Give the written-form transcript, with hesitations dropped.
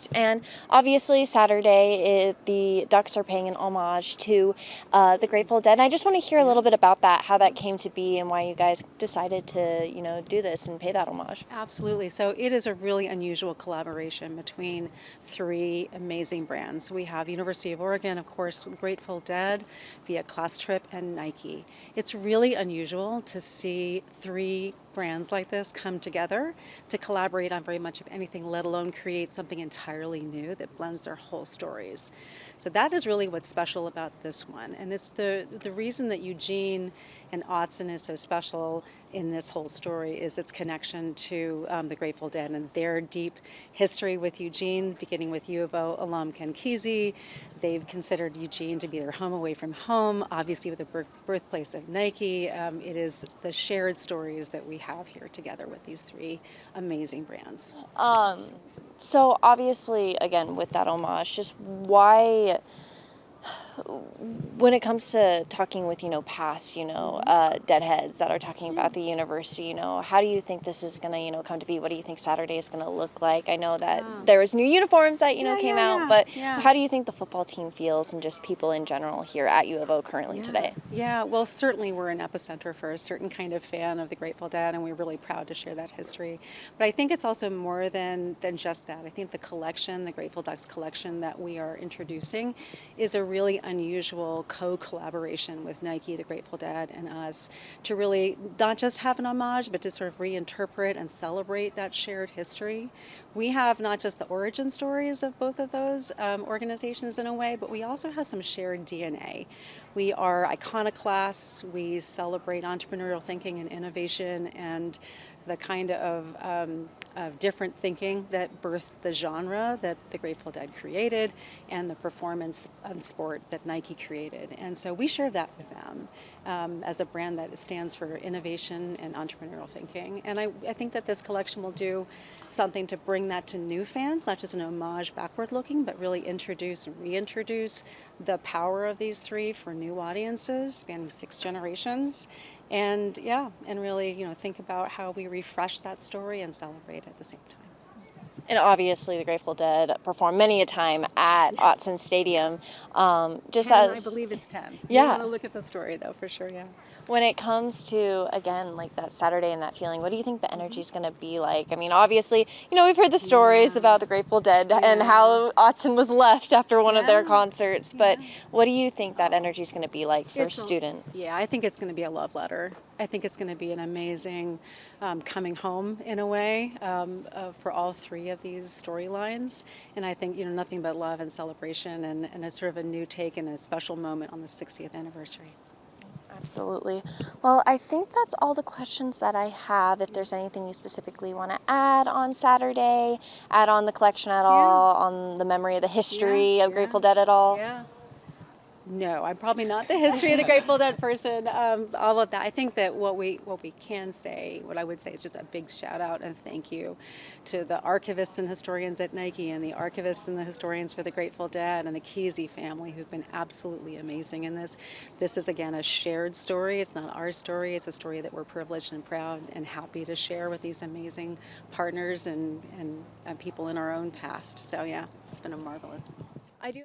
Perfect. And obviously Saturday, the Ducks are paying an homage to the Grateful Dead. And I just want to hear a little bit about that, how that came to be and why you guys decided to, do this and pay that homage. Absolutely. So it is a really unusual collaboration between three amazing brands. We have University of Oregon, of course, Grateful Dead, via Class Trip, and Nike. It's really unusual to see three brands like this come together to collaborate on very much of anything, let alone create something entirely new that blends their whole stories. So that is really what's special about this one. And it's the reason that Eugene and Autzen is so special in this whole story is its connection to the Grateful Dead and their deep history with Eugene, beginning with U of O alum Ken Kesey. They've considered Eugene to be their home away from home, obviously with the birthplace of Nike. It is the shared stories that we have here together with these three amazing brands. So obviously, again, with that homage, just why, when it comes to talking with, past, deadheads that are talking about the university, how do you think this is going to, come to be? What do you think Saturday is going to look like? I know that there was new uniforms that, came out, but how do you think the football team feels and just people in general here at U of O currently today? Yeah, well, certainly we're an epicenter for a certain kind of fan of the Grateful Dead, and we're really proud to share that history. But I think it's also more than just that. I think the collection, the Grateful Ducks collection that we are introducing is a really unusual co-collaboration with Nike, the Grateful Dead, and us to really not just have an homage, but to sort of reinterpret and celebrate that shared history. We have not just the origin stories of both of those organizations in a way, but we also have some shared DNA. We are iconoclasts, we celebrate entrepreneurial thinking and innovation and the kind of different thinking that birthed the genre that the Grateful Dead created and the performance sport that Nike created. And so we share that with them as a brand that stands for innovation and entrepreneurial thinking. And I think that this collection will do something to bring that to new fans, not just an homage backward looking, but really introduce and reintroduce the power of these three for new audiences spanning 6 generations. And really, think about how we refresh that story and celebrate at the same time. And obviously, the Grateful Dead performed many a time at Autzen Stadium. Just 10, I believe it's 10. Yeah. You want to look at the story, though, for sure, yeah. When it comes to, again, like that Saturday and that feeling, what do you think the energy is going to be like? I mean, obviously, we've heard the stories about the Grateful Dead and how Autzen was left after one of their concerts, but what do you think that energy is going to be like for students? I think it's going to be a love letter. I think it's going to be an amazing coming home, in a way, for all three of these storylines. And I think, nothing but love and celebration and a sort of a new take and a special moment on the 60th anniversary. Absolutely. Well, I think that's all the questions that I have. If there's anything you specifically want to add on Saturday, add on the collection at all, on the memory of the history of Grateful Dead at all? Yeah. No, I'm probably not the history of the Grateful Dead person. All of that. I think that what we can say, what I would say, is just a big shout out and thank you to the archivists and historians at Nike and the archivists and the historians for the Grateful Dead and the Kesey family who've been absolutely amazing in this. This is, again, a shared story. It's not our story. It's a story that we're privileged and proud and happy to share with these amazing partners and people in our own past. So yeah, it's been a marvelous.